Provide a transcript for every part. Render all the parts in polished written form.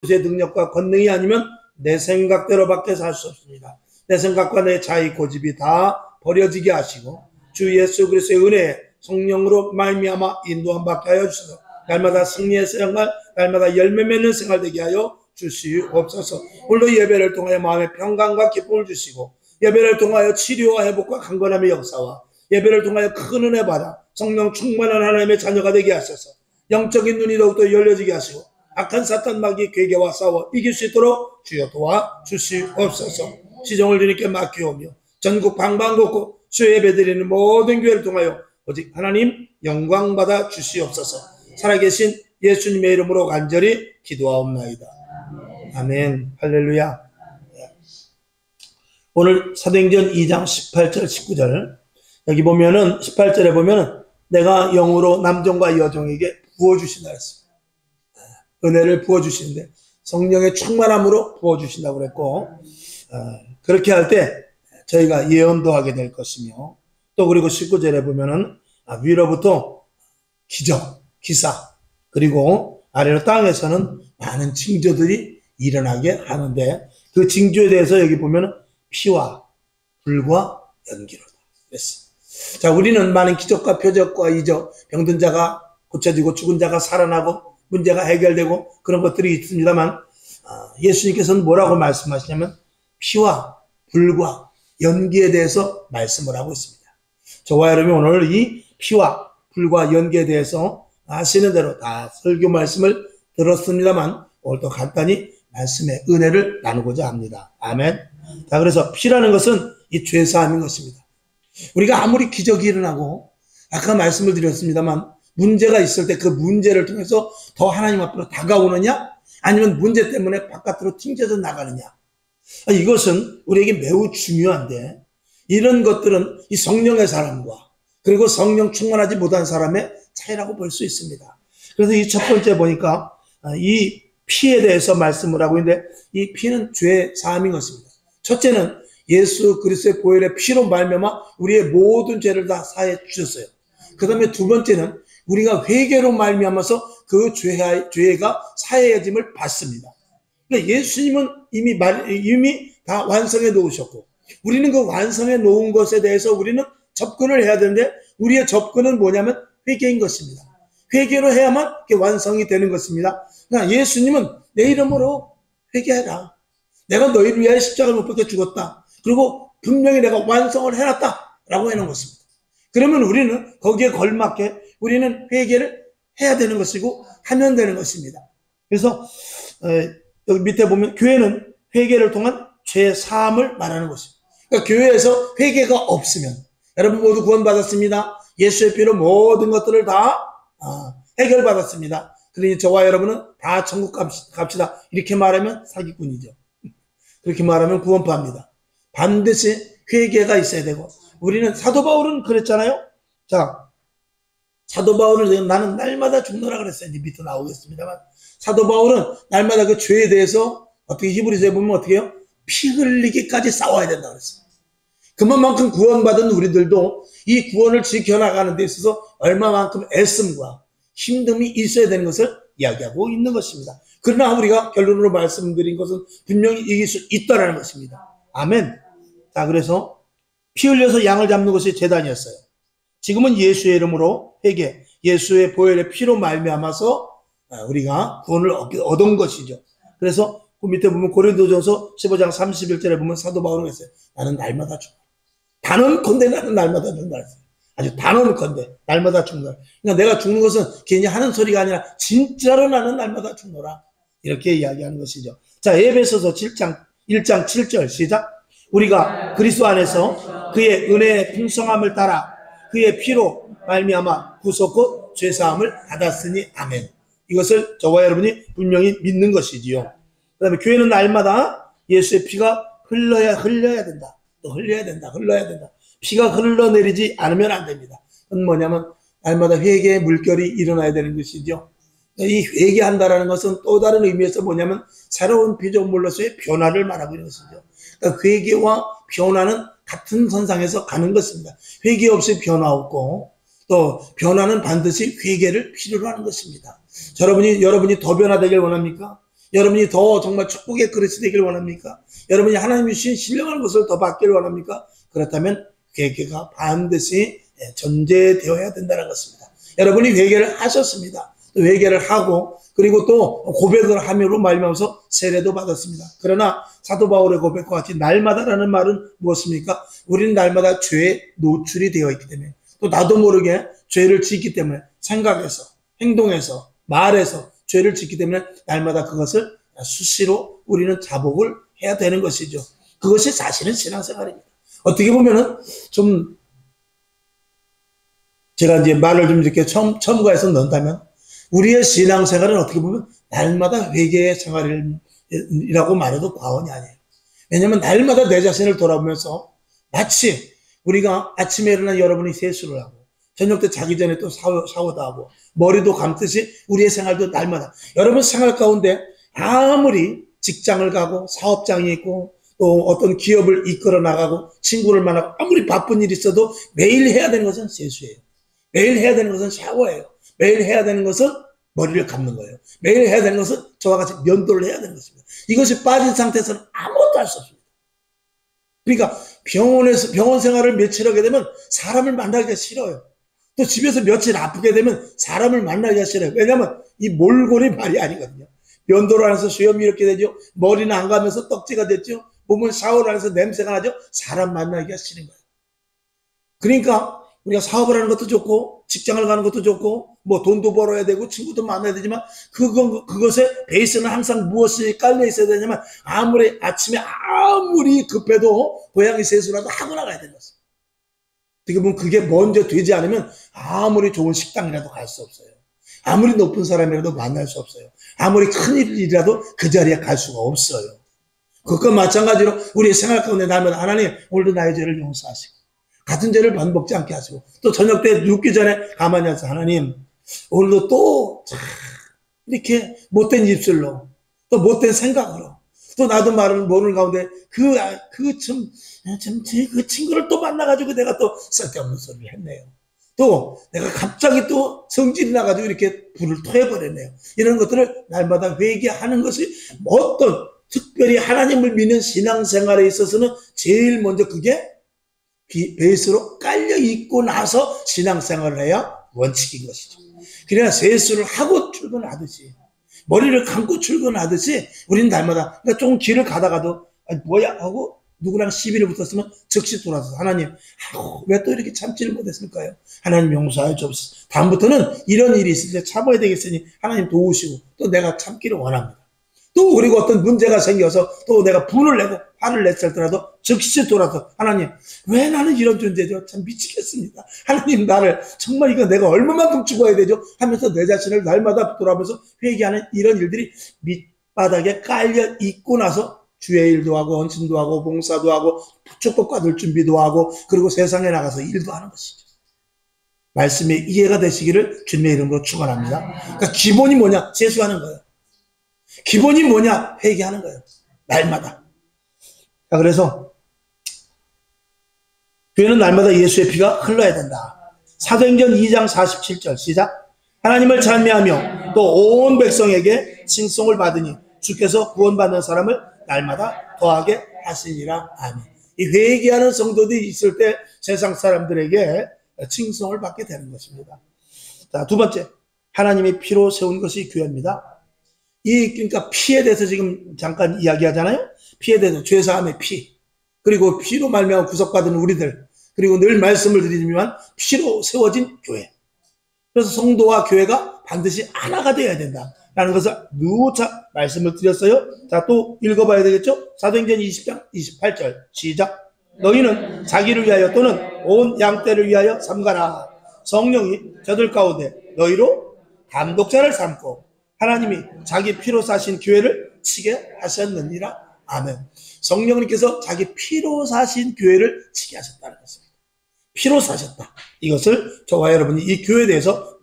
그리스도의 능력과 권능이 아니면 내 생각대로밖에 살 수 없습니다. 내 생각과 내 자의 고집이 다 버려지게 하시고 주 예수 그리스도의 은혜에 성령으로 말미암아 인도함 받게 하여 주셔서 날마다 승리의 생활, 날마다 열매 맺는 생활 되게 하여 주시옵소서. 오늘도 예배를 통하여 마음의 평강과 기쁨을 주시고 예배를 통하여 치료와 회복과 강건함의 역사와 예배를 통하여 큰 은혜 받아 성령 충만한 하나님의 자녀가 되게 하셔서 영적인 눈이 더욱더 열려지게 하시고 악한 사탄 마귀의 괴계와 싸워 이길 수 있도록 주여 도와주시옵소서. 시종을 주님께 맡기오며 전국 방방곡곡 주 예배드리는 모든 교회를 통하여 오직 하나님 영광 받아 주시옵소서. 살아계신 예수님의 이름으로 간절히 기도하옵나이다. 아멘. 할렐루야. 오늘 사도행전 2장 18절 19절 여기 보면은 18절에 보면은 내가 영으로 남종과 여종에게 부어주신다 했습니다. 은혜를 부어주시는데 성령의 충만함으로 부어주신다고 그랬고 그렇게 할 때 저희가 예언도 하게 될 것이며 또 그리고 19절에 보면은 위로부터 기적, 기사 그리고 아래로 땅에서는 많은 징조들이 일어나게 하는데 그 징조에 대해서 여기 보면은 피와 불과 연기로다 그랬습니다. 자, 우리는 많은 기적과 표적과 이적, 병든 자가 고쳐지고 죽은 자가 살아나고 문제가 해결되고 그런 것들이 있습니다만 예수님께서는 뭐라고 말씀하시냐면 피와 불과 연기에 대해서 말씀을 하고 있습니다. 저와 여러분이 오늘 이 피와 불과 연기에 대해서 아시는 대로 다 설교 말씀을 들었습니다만 오늘도 간단히 말씀의 은혜를 나누고자 합니다. 아멘. 자, 그래서 피라는 것은 이 죄사함인 것입니다. 우리가 아무리 기적이 일어나고 아까 말씀을 드렸습니다만 문제가 있을 때 그 문제를 통해서 더 하나님 앞으로 다가오느냐 아니면 문제 때문에 바깥으로 튕겨져 나가느냐 이것은 우리에게 매우 중요한데 이런 것들은 이 성령의 사람과 그리고 성령 충만하지 못한 사람의 차이라고 볼 수 있습니다. 그래서 이 첫 번째 보니까 이 피에 대해서 말씀을 하고 있는데 이 피는 죄 사함인 것입니다. 첫째는 예수 그리스도의 보혈의 피로 말미암아 우리의 모든 죄를 다 사해 주셨어요. 그 다음에 두 번째는 우리가 회개로 말미암아서 그 죄가 사해짐을 받습니다. 그러니까 예수님은 이미 다 완성해 놓으셨고 우리는 그 완성해 놓은 것에 대해서 우리는 접근을 해야 되는데 우리의 접근은 뭐냐면 회개인 것입니다. 회개로 해야만 완성이 되는 것입니다. 그러니까 예수님은 내 이름으로 회개해라. 내가 너희를 위하여 십자가를 못 박혀 죽었다. 그리고 분명히 내가 완성을 해놨다. 라고 해놓은 것입니다. 그러면 우리는 거기에 걸맞게 우리는 회개를 해야 되는 것이고 하면 되는 것입니다. 그래서 여기 밑에 보면 교회는 회개를 통한 죄 사함을 말하는 것입니다. 그러니까 교회에서 회개가 없으면 여러분 모두 구원받았습니다. 예수의 피로 모든 것들을 다 해결받았습니다. 그러니 저와 여러분은 다 천국 갑시다. 이렇게 말하면 사기꾼이죠. 그렇게 말하면 구원파입니다. 반드시 회개가 있어야 되고 우리는 사도 바울은 그랬잖아요. 자, 사도 바울은 나는 날마다 죽노라 그랬어요. 이제 밑에 나오겠습니다만 사도 바울은 날마다 그 죄에 대해서 어떻게 히브리서에 보면 어떻게 해요? 피 흘리기까지 싸워야 된다 그랬어요. 그만큼 구원받은 우리들도 이 구원을 지켜나가는 데 있어서 얼마만큼 애씀과 힘듦이 있어야 되는 것을 이야기하고 있는 것입니다. 그러나 우리가 결론으로 말씀드린 것은 분명히 이길 수 있다는 것입니다. 아멘. 자, 그래서 피 흘려서 양을 잡는 것이 제단이었어요. 지금은 예수의 이름으로 회개, 예수의 보혈의 피로 말미암아서 우리가 구원을 얻은 것이죠. 그래서 그 밑에 보면 고린도전서 15장 31절에 보면 사도 바울은 했어요. 나는 날마다 죽어. 단언컨대 나는 날마다 죽는다 했어요. 아주 단언컨대 날마다 죽는다. 그러니까 내가 죽는 것은 괜히 하는 소리가 아니라 진짜로 나는 날마다 죽노라. 이렇게 이야기하는 것이죠. 자, 에베소서 1장 7절 시작. 우리가 그리스도 안에서 그의 은혜의 풍성함을 따라 그의 피로 말미암아 구속 곧 죄사함을 받았으니 아멘. 이것을 저와 여러분이 분명히 믿는 것이지요. 그 다음에 교회는 날마다 예수의 피가 흘러야 된다. 또 흘려야 된다. 피가 흘러내리지 않으면 안 됩니다. 그건 뭐냐면 날마다 회개의 물결이 일어나야 되는 것이죠. 이 회개한다라는 것은 또 다른 의미에서 뭐냐면 새로운 피조물로서의 변화를 말하고 있는 것이죠. 그러니까 회개와 변화는 같은 선상에서 가는 것입니다. 회개 없이 변화 없고 또 변화는 반드시 회개를 필요로 하는 것입니다. 여러분이 더 변화되길 원합니까? 여러분이 더 정말 축복의 그릇이 되길 원합니까? 여러분이 하나님이 주신 신령한 것을 더 받기를 원합니까? 그렇다면 회개가 반드시 전제되어야 된다는 것입니다. 여러분이 회개를 하셨습니다. 또 회개를 하고 그리고 또 고백을 함으로 말미암아서 세례도 받았습니다. 그러나 사도 바울의 고백과 같이 날마다라는 말은 무엇입니까? 우리는 날마다 죄에 노출이 되어 있기 때문에 또 나도 모르게 죄를 짓기 때문에 생각해서 행동해서 말해서 죄를 짓기 때문에 날마다 그것을 수시로 우리는 자복을 해야 되는 것이죠. 그것이 사실은 신앙생활입니다. 어떻게 보면은 좀 제가 이제 말을 좀 이렇게 첨가해서 넣는다면 우리의 신앙생활은 어떻게 보면 날마다 회개의 생활이라고 말해도 과언이 아니에요. 왜냐하면 날마다 내 자신을 돌아보면서 마치 우리가 아침에 일어나 여러분이 세수를 하고 저녁 때 자기 전에 또 샤워도 하고 머리도 감듯이 우리의 생활도 날마다 여러분 생활 가운데 아무리 직장을 가고 사업장이 있고 또 어떤 기업을 이끌어 나가고 친구를 만나고 아무리 바쁜 일이 있어도 매일 해야 되는 것은 세수예요. 매일 해야 되는 것은 샤워예요. 매일 해야 되는 것은 머리를 감는 거예요. 매일 해야 되는 것은 저와 같이 면도를 해야 되는 것입니다. 이것이 빠진 상태에서는 아무것도 할 수 없습니다. 그러니까 병원 생활을 며칠 하게 되면 사람을 만나기가 싫어요. 또 집에서 며칠 아프게 되면 사람을 만나기가 싫어요. 왜냐하면 이 몰골이 말이 아니거든요. 면도를 안 해서 수염이 이렇게 되죠. 머리는 안 가면서 떡지가 됐죠. 몸을 샤워를 안 해서 냄새가 나죠. 사람 만나기가 싫은 거예요. 그러니까 우리가 사업을 하는 것도 좋고 직장을 가는 것도 좋고 뭐 돈도 벌어야 되고 친구도 만나야 되지만 그것의 베이스는 항상 무엇이 깔려 있어야 되냐면 아침에 아무리 급해도 고양이 세수라도 하고 나가야 되는 것입니다. 어떻게 보면 그게 먼저 되지 않으면 아무리 좋은 식당이라도 갈 수 없어요. 아무리 높은 사람이라도 만날 수 없어요. 아무리 큰 일이라도 그 자리에 갈 수가 없어요. 그것과 마찬가지로 우리의 생활 가운데 날마다 하나님 오늘도 나의 죄를 용서하시고 같은 죄를 반복지 않게 하시고 또 저녁 때 눕기 전에 가만히 앉아서 하나님 오늘도 또 이렇게 못된 입술로 또 못된 생각으로 또 나도 말을 모르는 가운데 그 친구를 또 만나가지고 내가 또 쓸데없는 소리를 했네요. 또 내가 갑자기 또 성질이 나가지고 이렇게 불을 토해버렸네요. 이런 것들을 날마다 회개하는 것이 어떤 특별히 하나님을 믿는 신앙생활에 있어서는 제일 먼저 그게 베이스로 깔려 있고 나서 신앙생활을 해야 원칙인 것이죠. 그래야 세수를 하고 출근하듯이 머리를 감고 출근하듯이 우리는 날마다 그러니까 조금 길을 가다가도 뭐야 하고 누구랑 시비를 붙었으면 즉시 돌아서 하나님 왜 또 이렇게 참지를 못했을까요? 하나님 용서하여 주옵소서. 다음부터는 이런 일이 있을 때 참아야 되겠으니 하나님 도우시고 또 내가 참기를 원합니다. 또 그리고 어떤 문제가 생겨서 또 내가 분을 내고 화를 냈을때라도 즉시 돌아서 하나님 왜 나는 이런 존재죠? 참 미치겠습니다. 하나님 나를 정말 이거 내가 얼마만큼 죽어야 되죠? 하면서 내 자신을 날마다 돌아보면서 회개하는 이런 일들이 밑바닥에 깔려 있고 나서 주의 일도 하고 헌신도 하고 봉사도 하고 축복 받을 준비도 하고 그리고 세상에 나가서 일도 하는 것이죠. 말씀이 이해가 되시기를 주님의 이름으로 축원합니다. 그러니까 기본이 뭐냐? 세수하는 거예요. 기본이 뭐냐? 회개하는 거예요. 날마다. 자, 그래서 교회는 날마다 예수의 피가 흘러야 된다. 사도행전 2장 47절 시작. 하나님을 찬미하며 또 온 백성에게 칭송을 받으니 주께서 구원받는 사람을 날마다 더하게 하시니라. 아멘. 이 회개하는 성도들이 있을 때 세상 사람들에게 칭송을 받게 되는 것입니다. 자, 두 번째. 하나님의 피로 세운 것이 교회입니다. 그러니까 피에 대해서 지금 잠깐 이야기하잖아요. 피에 대해서 죄사함의 피, 그리고 피로 말미암아 구속받은 우리들, 그리고 늘 말씀을 드리지만 피로 세워진 교회. 그래서 성도와 교회가 반드시 하나가 되어야 된다라는 것을 누차 말씀을 드렸어요. 자, 또 읽어봐야 되겠죠? 사도행전 20장 28절 시작. 너희는 자기를 위하여 또는 온 양떼를 위하여 삼가라. 성령이 저들 가운데 너희로 감독자를 삼고 하나님이 자기 피로 사신 교회를 치게 하셨느니라. 아멘. 성령님께서 자기 피로 사신 교회를 치게 하셨다는 것입니다. 피로 사셨다. 이것을 저와 여러분이 이 교회에 대해서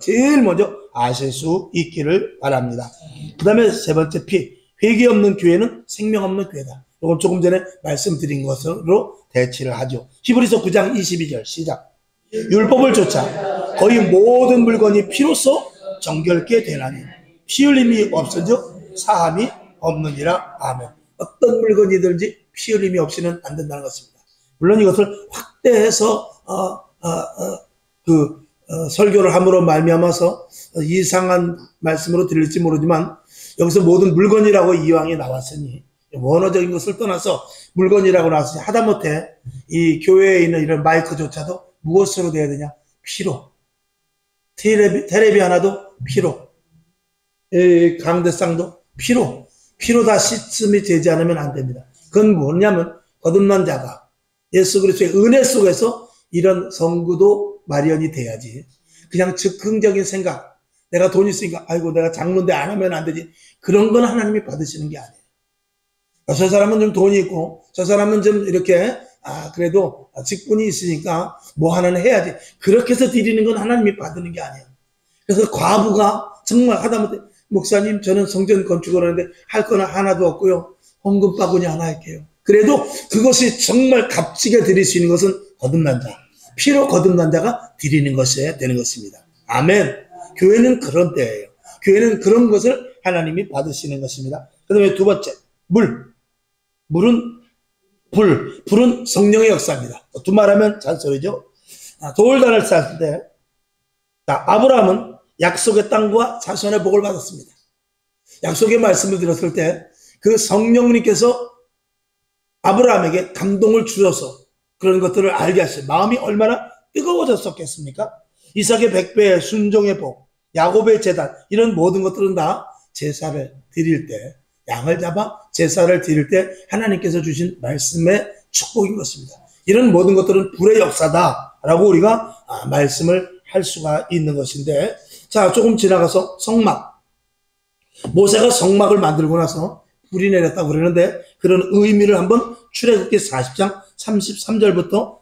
제일 먼저 아실 수 있기를 바랍니다. 그 다음에 세 번째 피. 회개 없는 교회는 생명 없는 교회다. 이건 조금 전에 말씀드린 것으로 대치를 하죠. 히브리서 9장 22절 시작. 율법을 좇아 거의 모든 물건이 피로써 정결케 되나니 피 흘림이 없어져 사함이 없느니라. 아멘. 어떤 물건이든지 피 흘림이 없이는 안 된다는 것입니다. 물론 이것을 확대해서 설교를 함으로 말미암아서 이상한 말씀으로 들릴지 모르지만, 여기서 모든 물건이라고 이왕이 나왔으니 원어적인 것을 떠나서 물건이라고 나왔으니 하다못해 이 교회에 있는 이런 마이크조차도 무엇으로 돼야 되냐? 피로. 테레비 하나도 피로. 강대상도 피로 다 씻음이 되지 않으면 안 됩니다. 그건 뭐냐면 거듭난 자가 예수 그리스도의 은혜 속에서 이런 성구도 마련이 돼야지, 그냥 즉흥적인 생각, 내가 돈 있으니까 아이고 내가 장로인데 안 하면 안 되지, 그런 건 하나님이 받으시는 게 아니에요. 저 사람은 좀 돈이 있고 저 사람은 좀 이렇게 그래도 직분이 있으니까 뭐 하나는 해야지, 그렇게 해서 드리는 건 하나님이 받는 게 아니에요. 그래서 과부가 정말 하다못해 목사님 저는 성전 건축을 하는데 할 건 하나도 없고요, 헌금 바구니 하나 할게요. 그래도 그것이 정말 값지게 드릴 수 있는 것은 거듭난 자, 피로 거듭난 자가 드리는 것이어야 되는 것입니다. 아멘. 교회는 그런 때예요. 교회는 그런 것을 하나님이 받으시는 것입니다. 그 다음에 두 번째, 불은 성령의 역사입니다. 두말하면 잔소리죠. 돌단을 쌓을 때 아브라함은 약속의 땅과 자손의 복을 받았습니다. 약속의 말씀을 들었을 때 그 성령님께서 아브라함에게 감동을 주셔서 그런 것들을 알게 하시죠. 마음이 얼마나 뜨거워졌었겠습니까? 이삭의 100배의 순종의 복, 야곱의 제단, 이런 모든 것들은 다 제사를 드릴 때, 양을 잡아 제사를 드릴 때 하나님께서 주신 말씀의 축복인 것입니다. 이런 모든 것들은 불의 역사다라고 우리가 말씀을 할 수가 있는 것인데, 자, 조금 지나가서 성막. 모세가 성막을 만들고 나서 불이 내렸다고 그러는데, 그런 의미를 한번 출애굽기 40장 33절부터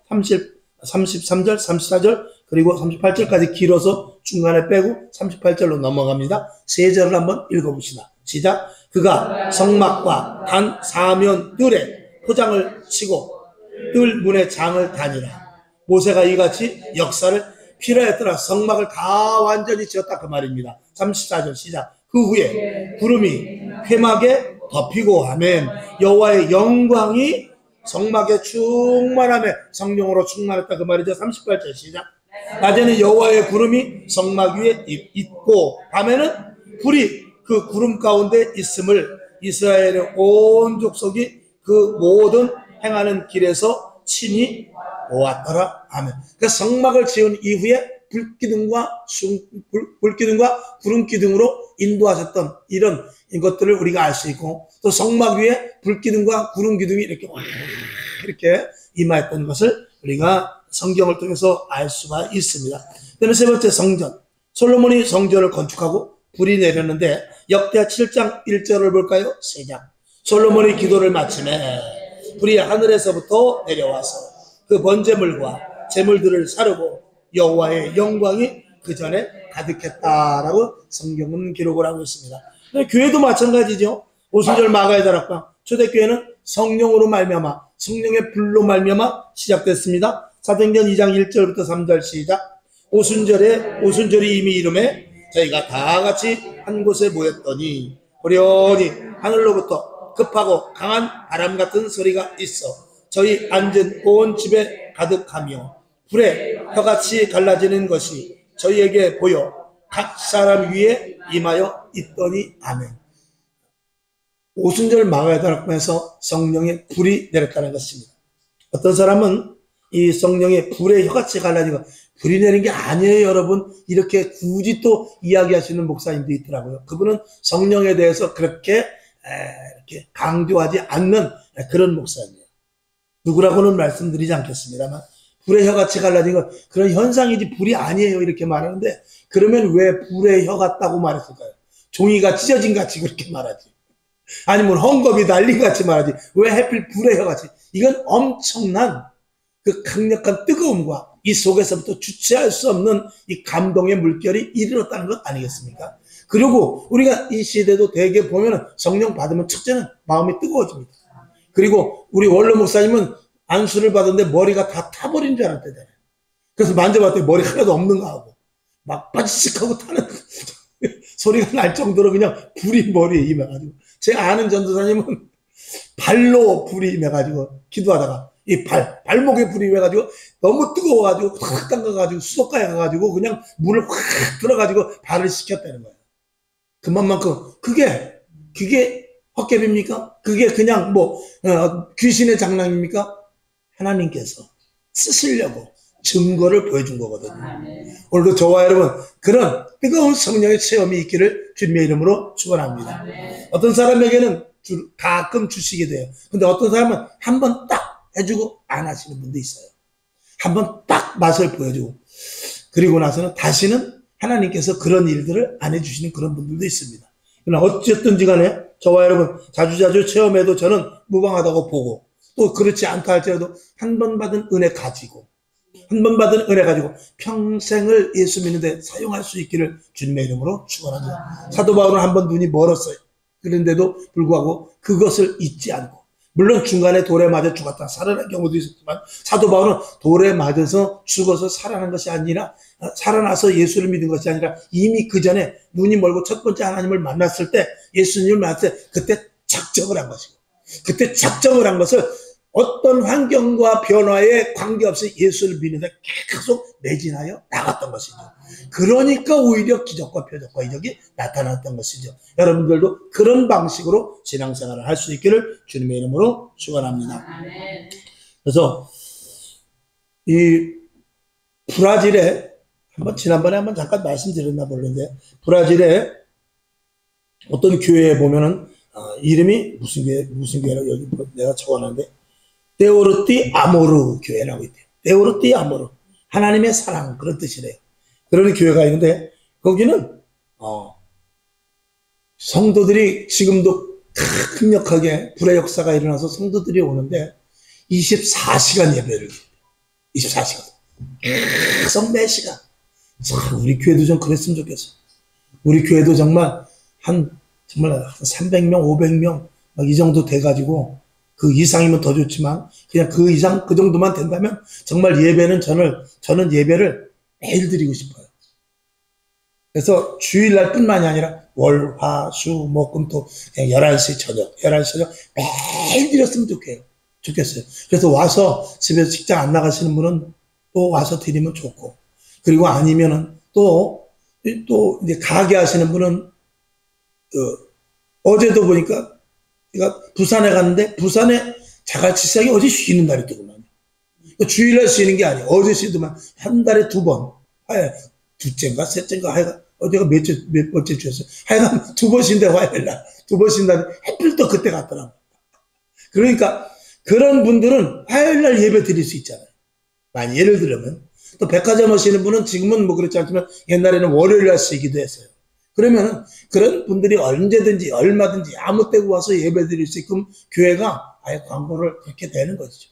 33절, 34절, 그리고 38절까지 길어서 중간에 빼고 38절로 넘어갑니다. 세 절을 한번 읽어봅시다. 시작. 그가 성막과 단 사면 뜰에 포장을 치고 뜰 문의 장을 다니라. 모세가 이같이 역사를 필요했더라. 성막을 다 완전히 지었다, 그 말입니다. 34절 시작. 그 후에 구름이 회막에 덮이고 하면 여호와의 영광이 성막에 충만하며 성령으로 충만했다, 그 말이죠. 38절 시작. 낮에는 여호와의 구름이 성막 위에 있고 밤에는 불이 그 구름 가운데 있음을 이스라엘의 온 족속이 그 모든 행하는 길에서 친히 보았더라. 아멘. 그러니까 성막을 지은 이후에 불기둥과 구름기둥으로 인도하셨던 이런 것들을 우리가 알 수 있고, 또 성막 위에 불기둥과 구름기둥이 이렇게 임하였던 것을 우리가 성경을 통해서 알 수가 있습니다. 그다음에 세 번째, 성전. 솔로몬이 성전을 건축하고 불이 내렸는데 역대하 7장 1절을 볼까요? 시작. 솔로몬이 기도를 마치매 불이 하늘에서부터 내려와서 그 번제물과 제물들을 사르고 여호와의 영광이 그 전에 가득했다라고 성경은 기록을 하고 있습니다. 교회도 마찬가지죠. 오순절 마가의 다락방, 초대교회는 성령으로 말미암아, 성령의 불로 말미암아 시작됐습니다. 사도행전 2장 1절부터 3절 시작. 오순절이 이미 이름에 저희가 다 같이 한 곳에 모였더니 호련히 하늘로부터 급하고 강한 바람 같은 소리가 있어 저희 앉은 온 집에 가득하며 불에 혀같이 갈라지는 것이 저희에게 보여 각 사람 위에 임하여 있더니. 아멘. 오순절 마가의 다락방에서 성령의 불이 내렸다는 것입니다. 어떤 사람은 이 성령의 불에 혀같이 갈라지고 불이 내린 게 아니에요, 여러분. 이렇게 굳이 또 이야기하시는 목사님도 있더라고요. 그분은 성령에 대해서 그렇게 이렇게 강조하지 않는 그런 목사님이에요. 누구라고는 말씀드리지 않겠습니다만, 불의 혀같이 갈라진 건 그런 현상이지 불이 아니에요, 이렇게 말하는데, 그러면 왜 불의 혀 같다고 말했을까요? 종이가 찢어진 같이 그렇게 말하지. 아니면 헝겊이 날린 같이 말하지. 왜 하필 불의 혀같이? 이건 엄청난 그 강력한 뜨거움과 이 속에서부터 주체할 수 없는 이 감동의 물결이 이르렀다는 것 아니겠습니까? 그리고 우리가 이 시대도 대개 보면 성령 받으면 첫째는 마음이 뜨거워집니다. 그리고 우리 원로 목사님은 안수를 받았는데 머리가 다 타버린 줄 알았대요. 그래서 만져봤더니 머리 하나도 없는 거 하고 막 빠지직하고 타는 소리가 날 정도로 그냥 불이 머리에 임해가지고. 제가 아는 전도사님은 발로 불이 임해가지고 기도하다가 이 발목에 불이 임해가지고 너무 뜨거워가지고 확 담가가지고 수도가에 가가지고 그냥 물을 확 들어가지고 발을 식혔다는 거예요. 그만큼 그게 헛개비입니까? 그게 그냥 귀신의 장난입니까? 하나님께서 쓰시려고 증거를 보여준 거거든요. 오늘도 저와 여러분 그런 뜨거운 성령의 체험이 있기를 주님의 이름으로 축원합니다. 어떤 사람에게는 가끔 주시게 돼요. 근데 어떤 사람은 한 번 딱 해주고 안 하시는 분도 있어요. 한 번 딱 맛을 보여주고 그리고 나서는 다시는 하나님께서 그런 일들을 안 해주시는 그런 분들도 있습니다. 그러나 어쨌든지 간에 저와 여러분 자주자주 체험해도 저는 무방하다고 보고 또 그렇지 않다 할지라도 한 번 받은 은혜 가지고 평생을 예수 믿는데 사용할 수 있기를 주님의 이름으로 축원합니다. 사도 바울은 한 번 눈이 멀었어요. 그런데도 불구하고 그것을 잊지 않고 물론 중간에 돌에 맞아 죽었다 살아난 경우도 있었지만 사도 바울은 돌에 맞아서 죽어서 살아난 것이 아니라 살아나서 예수를 믿은 것이 아니라 이미 그 전에 눈이 멀고 첫 번째 하나님을 만났을 때 예수님을 만났을 때 그때 작정을 한 것이고 그때 작정을 한 것을 어떤 환경과 변화에 관계없이 예수를 믿는데 계속 매진하여 나갔던 것이죠. 그러니까 오히려 기적과 표적과 이적이 나타났던 것이죠. 여러분들도 그런 방식으로 신앙생활을 할 수 있기를 주님의 이름으로 축원합니다. 그래서 이 브라질에 지난번에 한번 잠깐 말씀드렸나 모르는데 브라질에 어떤 교회에 보면은 이름이 무슨 교회라고 여기 내가 적어놨는데 데오르티 아모르 교회라고 있대요. 데오르티 아모르 하나님의 사랑 그런 뜻이래요. 그런 교회가 있는데 거기는 성도들이 지금도 강력하게 불의 역사가 일어나서 성도들이 오는데 24시간 예배를 24시간 계속 매시간. 우리 교회도 좀 그랬으면 좋겠어. 우리 교회도 정말 한 300명 500명 막 이 정도 돼가지고 그 이상이면 더 좋지만 그냥 그 이상 그 정도만 된다면 정말 예배는 저는 예배를 매일 드리고 싶어요. 그래서 주일날 뿐만이 아니라 월, 화, 수, 목, 금, 토 11시 저녁 매일 드렸으면 좋겠어요. 그래서 와서 집에서 직장 안 나가시는 분은 또 와서 드리면 좋고 그리고 아니면은 또 이제 가게 하시는 분은 어제도 보니까 제가 부산에 갔는데 부산에 자갈치시장이 어제 쉬는 날이더구만. 주일날 쉬는 게 아니에요. 어제 쉬더만 한 달에 2번. 둘째인가 셋째인가 하여간 어제가 몇 번째 주였어요. 하여간 2번 쉰데 화요일날 2번 쉰다는데 하필 또 그때 갔더라고. 그러니까 그런 분들은 화요일날 예배 드릴 수 있잖아요. 만약 예를 들면 또 백화점 하시는 분은 지금은 그렇지 않지만 옛날에는 월요일날 쉬기도 했어요. 그러면 그런 분들이 언제든지 얼마든지 아무 때고 와서 예배 드릴 수 있게끔 교회가 아예 광고를 그렇게 되는 것이죠.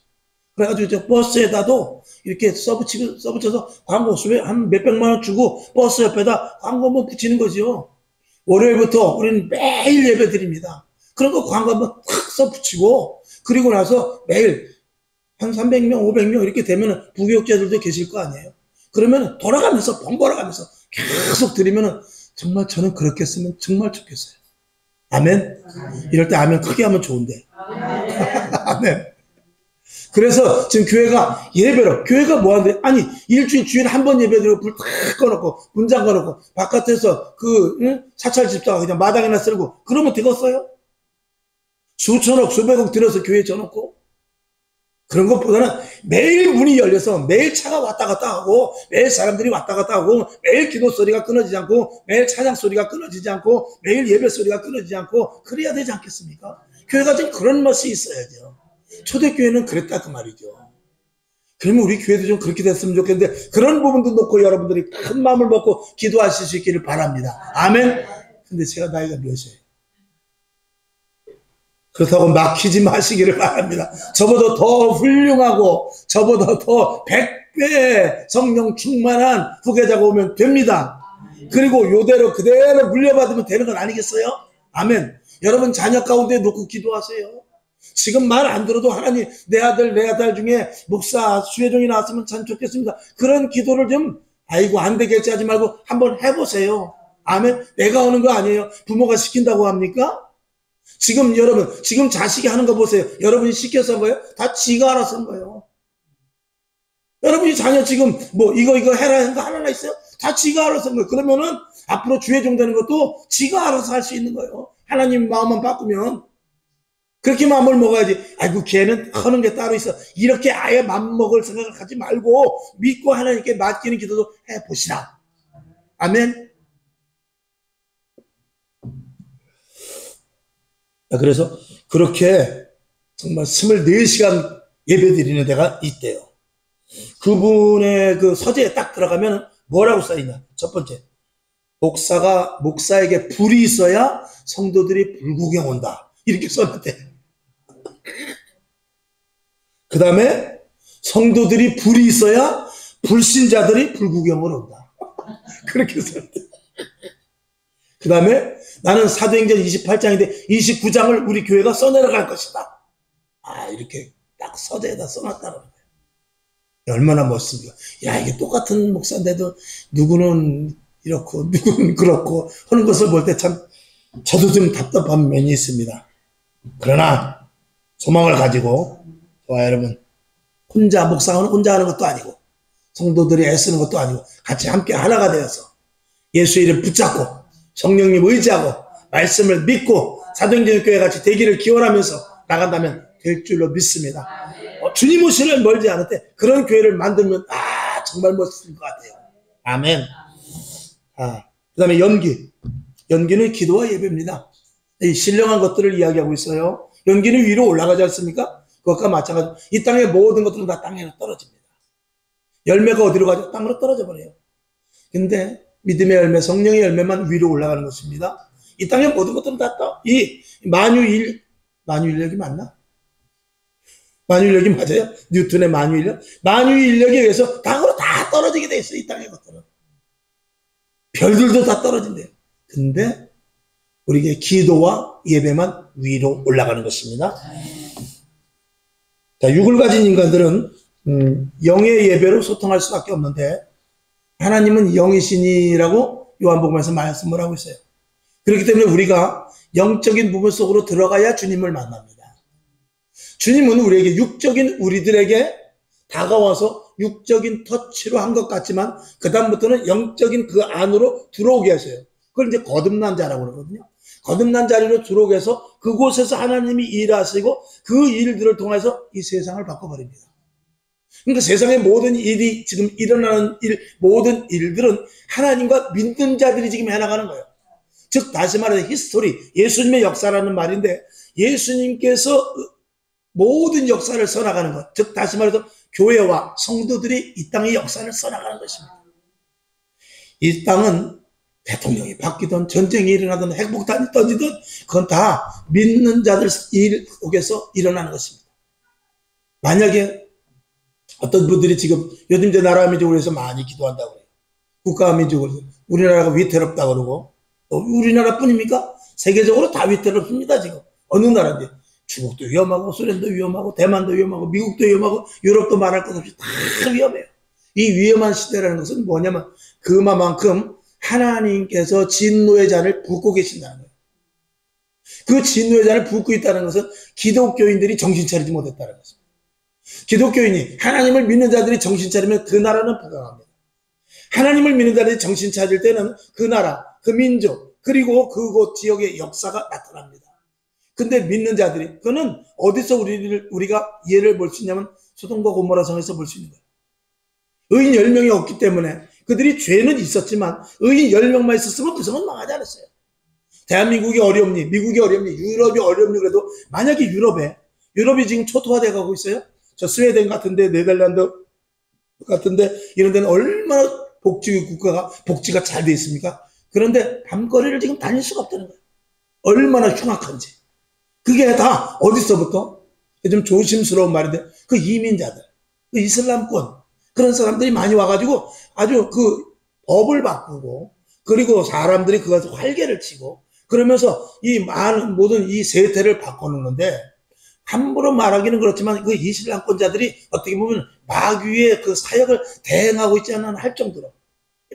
그래가지고 저 버스에다도 이렇게 써붙여서 광고 수에 한 몇백만 원 주고 버스 옆에다 광고 한번 붙이는 거죠. 월요일부터 우리는 매일 예배 드립니다. 그런 거 광고 한번 탁 써붙이고 그리고 나서 매일 한 300명 500명 이렇게 되면 부교육자들도 계실 거 아니에요. 그러면 돌아가면서 번갈아가면서 계속 드리면은 정말 저는 그렇게 했으면 정말 좋겠어요. 아멘? 이럴 때 아멘 크게 하면 좋은데. 아멘. 그래서 지금 교회가 예배로, 교회가 뭐 하는데, 아니, 주일에 한 번 예배드리고 불 탁 꺼놓고, 문장 꺼놓고, 바깥에서 사찰 집사가 그냥 마당에나 쓸고, 그러면 되겠어요? 수천억, 수백억 들여서 교회에 져놓고, 그런 것보다는 매일 문이 열려서 매일 차가 왔다 갔다 하고 매일 사람들이 왔다 갔다 하고 매일 기도 소리가 끊어지지 않고 매일 찬양 소리가 끊어지지 않고 매일 예배 소리가 끊어지지 않고 그래야 되지 않겠습니까? 교회가 좀 그런 맛이 있어야죠. 초대교회는 그랬다 그 말이죠. 그러면 우리 교회도 좀 그렇게 됐으면 좋겠는데 그런 부분도 놓고 여러분들이 큰 마음을 먹고 기도하실 수 있기를 바랍니다. 아멘. 근데 제가 나이가 몇이에요? 그렇다고 막히지 마시기를 바랍니다. 저보다 더 훌륭하고 저보다 더 100배 성령 충만한 후계자가 오면 됩니다. 그리고 요대로 그대로 물려받으면 되는 건 아니겠어요? 아멘. 여러분 자녀 가운데 놓고 기도하세요. 지금 말 안 들어도 하나님 내 아들 중에 목사 수혜종이 나왔으면 참 좋겠습니다. 그런 기도를 좀 아이고 안 되겠지 하지 말고 한번 해보세요. 아멘. 내가 하는 거 아니에요. 부모가 시킨다고 합니까? 지금 여러분, 지금 자식이 하는 거 보세요. 여러분이 시켜서 한 거예요? 다 지가 알아서 한 거예요. 여러분이 자녀 지금 뭐 이거 해라 하는 거 하나 있어요? 다 지가 알아서 한 거예요. 그러면은 앞으로 주의 종 되는 것도 지가 알아서 할 수 있는 거예요. 하나님 마음만 바꾸면. 그렇게 마음을 먹어야지. 아이고 걔는 하는 게 따로 있어. 이렇게 아예 맘먹을 생각을 하지 말고 믿고 하나님께 맡기는 기도도 해보시라. 아멘. 그래서 그렇게 정말 24시간 예배 드리는 데가 있대요. 그분의 그 서재에 딱 들어가면 뭐라고 써있냐. 첫 번째, 목사에게 불이 있어야 성도들이 불구경 온다. 이렇게 써놨대. 그 다음에 성도들이 불이 있어야 불신자들이 불구경을 온다. 그렇게 써놨대. 그 다음에 나는 사도행전 28장인데 29장을 우리 교회가 써내려갈 것이다. 이렇게 딱 서재에다 써놨다는 거예요. 얼마나 멋있습니까? 야, 이게 똑같은 목사인데도 누구는 이렇고 누구는 그렇고 하는 것을 볼 때 참 저도 좀 답답한 면이 있습니다. 그러나 소망을 가지고 여러분, 목사는 혼자 하는 것도 아니고 성도들이 애쓰는 것도 아니고 같이 함께 하나가 되어서 예수의 이름 붙잡고 성령님 의지하고 말씀을 믿고 사도행전 교회 같이 되기를 기원하면서 나간다면 될 줄로 믿습니다. 주님 오시는 멀지 않을 때 그런 교회를 만들면 정말 멋있을 것 같아요. 아멘. 그 다음에 연기는 기도와 예배입니다. 이 신령한 것들을 이야기하고 있어요. 연기는 위로 올라가지 않습니까? 그것과 마찬가지로 이 땅의 모든 것들은 다 땅에 떨어집니다. 열매가 어디로 가죠? 땅으로 떨어져 버려요. 근데 믿음의 열매, 성령의 열매만 위로 올라가는 것입니다. 이 땅의 모든 것들은 다 이 만유인력이 맞나? 만유인력이 맞아요? 뉴턴의 만유인력? 만유인력에 의해서 땅으로 다 떨어지게 돼 있어요. 이 땅의 것들은. 별들도 다 떨어진대요. 근데 우리에게 기도와 예배만 위로 올라가는 것입니다. 자, 육을 가진 인간들은 영의 예배로 소통할 수밖에 없는데 하나님은 영이시니라고 요한복음에서 말씀을 하고 있어요. 그렇기 때문에 우리가 영적인 부분 속으로 들어가야 주님을 만납니다. 주님은 우리에게 우리들에게 다가와서 육적인 터치로 한 것 같지만 그 다음부터는 영적인 그 안으로 들어오게 하세요. 그걸 이제 거듭난 자라고 그러거든요. 거듭난 자리로 들어오게 해서 그곳에서 하나님이 일하시고 그 일들을 통해서 이 세상을 바꿔버립니다. 그러니까 세상의 모든 일이 지금 일어나는 모든 일들은 하나님과 믿는 자들이 지금 해나가는 거예요. 즉 다시 말해서 히스토리, 예수님의 역사라는 말인데 예수님께서 모든 역사를 써나가는 것, 즉 다시 말해서 교회와 성도들이 이 땅의 역사를 써나가는 것입니다. 이 땅은 대통령이 바뀌든 전쟁이 일어나든 핵폭탄이 터지든 그건 다 믿는 자들 속에서 일어나는 것입니다. 만약에 어떤 분들이 지금 요즘 이제 나라 민족을 위해서 많이 기도한다고 그래요. 국가와 민족을 우리나라가 위태롭다고 그러고 우리나라뿐입니까? 세계적으로 다 위태롭습니다. 지금 어느 나라인데 중국도 위험하고 소련도 위험하고 대만도 위험하고 미국도 위험하고 유럽도 말할 것 없이 다 위험해요. 이 위험한 시대라는 것은 뭐냐면 그만큼 하나님께서 진노의 잔을 붓고 계신다는 거예요. 그 진노의 잔을 붓고 있다는 것은 기독교인들이 정신 차리지 못했다는 것입니다. 기독교인이 하나님을 믿는 자들이 정신 차리면 그 나라는 부강합니다. 하나님을 믿는 자들이 정신 차릴 때는 그 나라, 그 민족, 그리고 그곳 지역의 역사가 나타납니다. 근데 믿는 자들이, 그거는 어디서 우리가 예를 볼 수 있냐면 소돔과 고모라 성에서 볼 수 있는 거예요. 의인 10명이 없기 때문에 그들이 죄는 있었지만 의인 10명만 있었으면 그 성은 망하지 않았어요. 대한민국이 어렵니, 미국이 어렵니, 유럽이 어렵니 그래도 만약에 유럽이 지금 초토화돼 가고 있어요. 저 스웨덴 같은데, 네덜란드 같은데 이런 데는 얼마나 복지가 잘 돼 있습니까? 그런데 밤거리를 지금 다닐 수가 없다는 거예요. 얼마나 흉악한지. 그게 다 어디서부터? 좀 조심스러운 말인데 그 이민자들, 그 이슬람권 그런 사람들이 많이 와가지고 아주 그 법을 바꾸고 그리고 사람들이 그것을 활개를 치고 그러면서 이 많은 모든 이 세태를 바꿔놓는데 함부로 말하기는 그렇지만 그 이슬람권자들이 어떻게 보면 마귀의 그 사역을 대행하고 있지 않나 할 정도로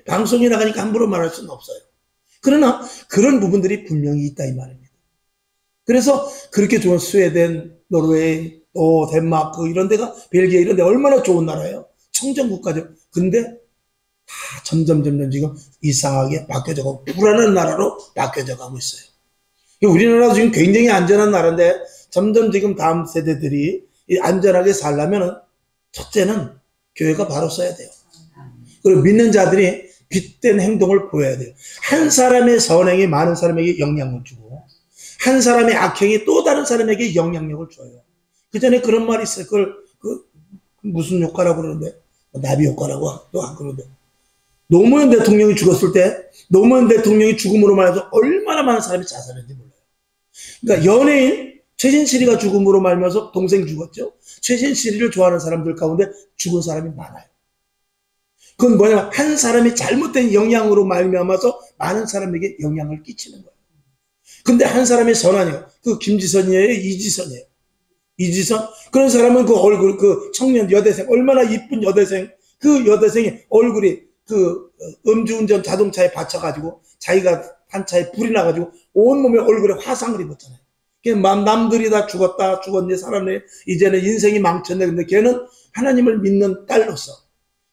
방송에 나가니까 함부로 말할 수는 없어요. 그러나 그런 부분들이 분명히 있다 이 말입니다. 그래서 그렇게 좋은 스웨덴, 노르웨이, 또 덴마크 이런 데가 벨기에 이런 데 얼마나 좋은 나라예요. 청정국가죠. 근데 다 점점 지금 이상하게 바뀌어져 가고 불안한 나라로 바뀌어져 가고 있어요. 우리나라도 지금 굉장히 안전한 나라인데 점점 지금 다음 세대들이 안전하게 살려면 첫째는 교회가 바로 써야 돼요. 그리고 믿는 자들이 빛된 행동을 보여야 돼요. 한 사람의 선행이 많은 사람에게 영향을 주고 한 사람의 악행이 또 다른 사람에게 영향력을 줘요. 그 전에 그런 말이 있어요. 그걸 무슨 효과라고 그러는데 나비 효과라고 또 안 그러는데 노무현 대통령이 죽었을 때 노무현 대통령이 죽음으로 말해서 얼마나 많은 사람이 자살했는지 몰라요. 그러니까 연예인 최진실이가 죽음으로 말면서 동생 죽었죠. 최진실이를 좋아하는 사람들 가운데 죽은 사람이 많아요. 그건 뭐냐면 한 사람이 잘못된 영향으로 말미암아서 많은 사람에게 영향을 끼치는 거예요. 근데 한 사람이 선하냐? 그 김지선이에요? 이지선이에요? 이지선? 그런 사람은 그 얼굴, 그 청년 여대생, 얼마나 이쁜 여대생, 그 여대생이 얼굴이 그 음주운전 자동차에 받쳐가지고 자기가 한 차에 불이 나가지고 온몸에 얼굴에 화상을 입었잖아요. 남들이 다 죽었네, 살았네, 이제는 인생이 망쳤네. 근데 걔는 하나님을 믿는 딸로서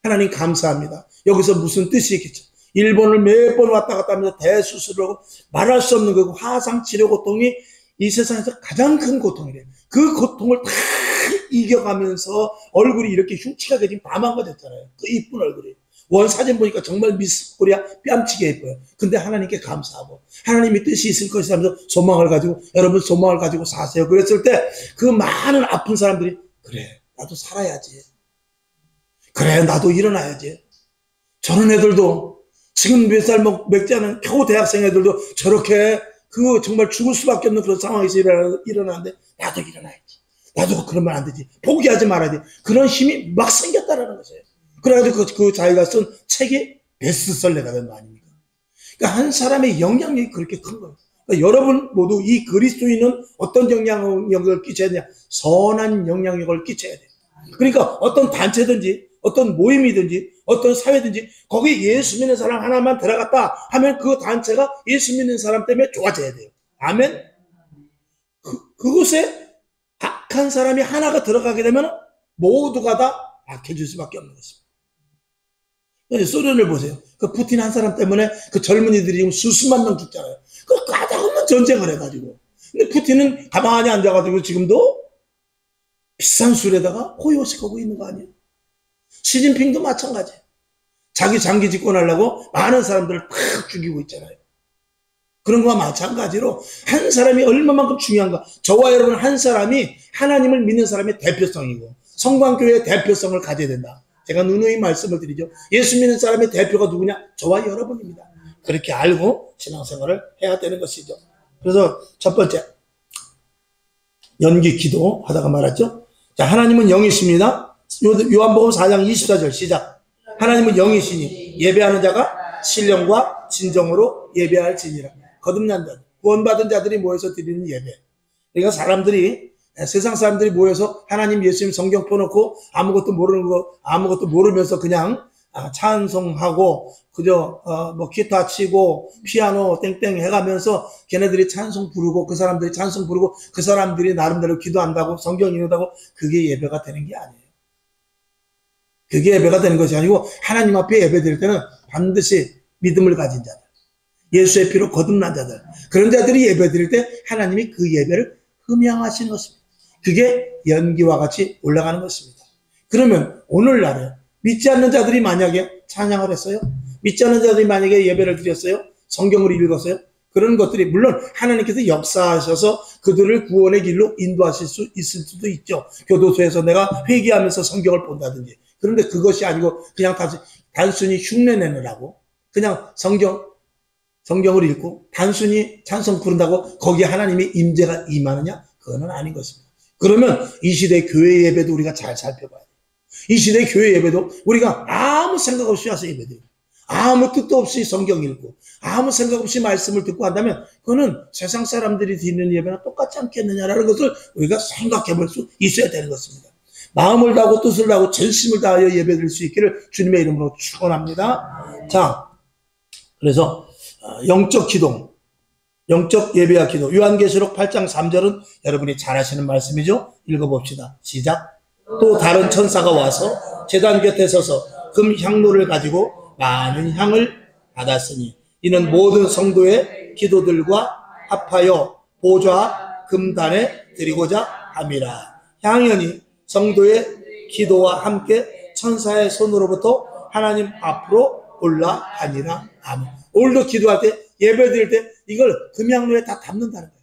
하나님 감사합니다. 여기서 무슨 뜻이 있겠죠? 일본을 몇 번 왔다 갔다 하면서 대수술을 하고 말할 수 없는 그 화상 치료 고통이 이 세상에서 가장 큰 고통이래요. 그 고통을 다 이겨가면서 얼굴이 이렇게 흉측하게 지금 다 망가졌잖아요. 그 이쁜 얼굴이. 원 사진 보니까 정말 미스 코리아 뺨치게 예뻐요. 근데 하나님께 감사하고 하나님의 뜻이 있을 것이다 하면서 소망을 가지고 여러분 소망을 가지고 사세요. 그랬을 때 그 많은 아픈 사람들이 그래 나도 살아야지. 그래 나도 일어나야지. 저런 애들도 지금 몇 살 먹지 않은 겨우 대학생 애들도 저렇게 그 정말 죽을 수밖에 없는 그런 상황에서 일어나는데 나도 일어나야지. 나도 그러면 안 되지. 포기하지 말아야 돼. 그런 힘이 막 생겼다라는 거예요. 그래가지고 그 자기가 쓴 책이 베스트셀러가 된 거 아닙니까? 그러니까 한 사람의 영향력이 그렇게 큰 거예요. 그러니까 여러분 모두 이 그리스도인은 어떤 영향력을 끼쳐야 되냐? 선한 영향력을 끼쳐야 돼요. 그러니까 어떤 단체든지 어떤 모임이든지 어떤 사회든지 거기 예수 믿는 사람 하나만 들어갔다 하면 그 단체가 예수 믿는 사람 때문에 좋아져야 돼요. 아멘? 그곳에 악한 사람이 하나가 들어가게 되면 모두가 다 악해질 수밖에 없는 것입니다. 소련을 보세요. 그 푸틴 한 사람 때문에 그 젊은이들이 지금 수십만 명 죽잖아요. 그 까다로운 전쟁을 해가지고. 근데 푸틴은 가만히 앉아가지고 지금도 비싼 술에다가 호요식하고 있는 거 아니에요? 시진핑도 마찬가지. 자기 장기 집권하려고 많은 사람들을 팍 죽이고 있잖아요. 그런 거와 마찬가지로 한 사람이 얼마만큼 중요한가. 저와 여러분 한 사람이 하나님을 믿는 사람의 대표성이고 성광교회의 대표성을 가져야 된다. 제가 누누이 말씀을 드리죠. 예수 믿는 사람의 대표가 누구냐? 저와 여러분입니다. 그렇게 알고 신앙생활을 해야 되는 것이죠. 그래서 첫 번째 연기 기도 하다가 말았죠. 자, 하나님은 영이십니다. 요한복음 4장 24절 시작. 하나님은 영이시니 예배하는 자가 신령과 진정으로 예배할지니라. 거듭난 자, 구원받은 자들이 모여서 드리는 예배. 그러니까 사람들이 세상 사람들이 모여서 하나님 예수님 성경 펴놓고 아무것도 모르는 거 아무것도 모르면서 그냥 찬송하고 그저 뭐 기타 치고 피아노 땡땡 해가면서 걔네들이 찬송 부르고 그 사람들이 찬송 부르고 그 사람들이 나름대로 기도한다고 성경 읽는다고 그게 예배가 되는 게 아니에요. 그게 예배가 되는 것이 아니고 하나님 앞에 예배 드릴 때는 반드시 믿음을 가진 자들, 예수의 피로 거듭난 자들, 그런 자들이 예배 드릴 때 하나님이 그 예배를 흠양하시는 것입니다. 그게 연기와 같이 올라가는 것입니다. 그러면 오늘날에 믿지 않는 자들이 만약에 찬양을 했어요? 믿지 않는 자들이 만약에 예배를 드렸어요? 성경을 읽었어요? 그런 것들이 물론 하나님께서 역사하셔서 그들을 구원의 길로 인도하실 수 있을 수도 있죠. 교도소에서 내가 회개하면서 성경을 본다든지. 그런데 그것이 아니고 그냥 단순히 흉내 내느라고 그냥 성경을 읽고 단순히 찬송 부른다고 거기에 하나님의 임재가 임하느냐? 그거는 아닌 것입니다. 그러면 이 시대 교회 예배도 우리가 잘 살펴봐야 돼요. 이 시대 교회 예배도 우리가 아무 생각 없이 와서 예배드려요. 아무 뜻도 없이 성경 읽고 아무 생각 없이 말씀을 듣고 한다면 그거는 세상 사람들이 드리는 예배나 똑같지 않겠느냐라는 것을 우리가 생각해 볼 수 있어야 되는 것입니다. 마음을 다하고 뜻을 다하고 전심을 다하여 예배드릴 수 있기를 주님의 이름으로 축원합니다. 자, 그래서 영적 기도, 영적 예배와 기도. 요한계시록 8장 3절은 여러분이 잘 아시는 말씀이죠. 읽어봅시다. 시작. 또 다른 천사가 와서 제단 곁에 서서 금 향로를 가지고 많은 향을 받았으니 이는 모든 성도의 기도들과 합하여 보좌 앞 금단에 드리고자 함이라. 향연이 성도의 기도와 함께 천사의 손으로부터 하나님 앞으로 올라가니라. 아멘. 오늘도 기도할 때, 예배 드릴 때 이걸 금향로에 다 담는다는 거예요.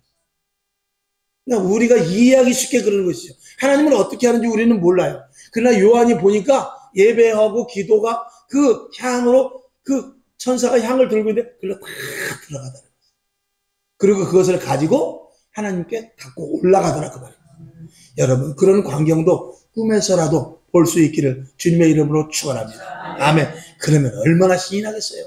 그러니까 우리가 이해하기 쉽게 그러는 것이죠. 하나님은 어떻게 하는지 우리는 몰라요. 그러나 요한이 보니까 예배하고 기도가 그 향으로, 그 천사가 향을 들고 있는데 그걸로 다 들어가더라고요. 그리고 그것을 가지고 하나님께 갖고 올라가더라 그 말이에요. 여러분, 그런 광경도 꿈에서라도 볼 수 있기를 주님의 이름으로 축원합니다. 아멘. 그러면 얼마나 신이 나겠어요.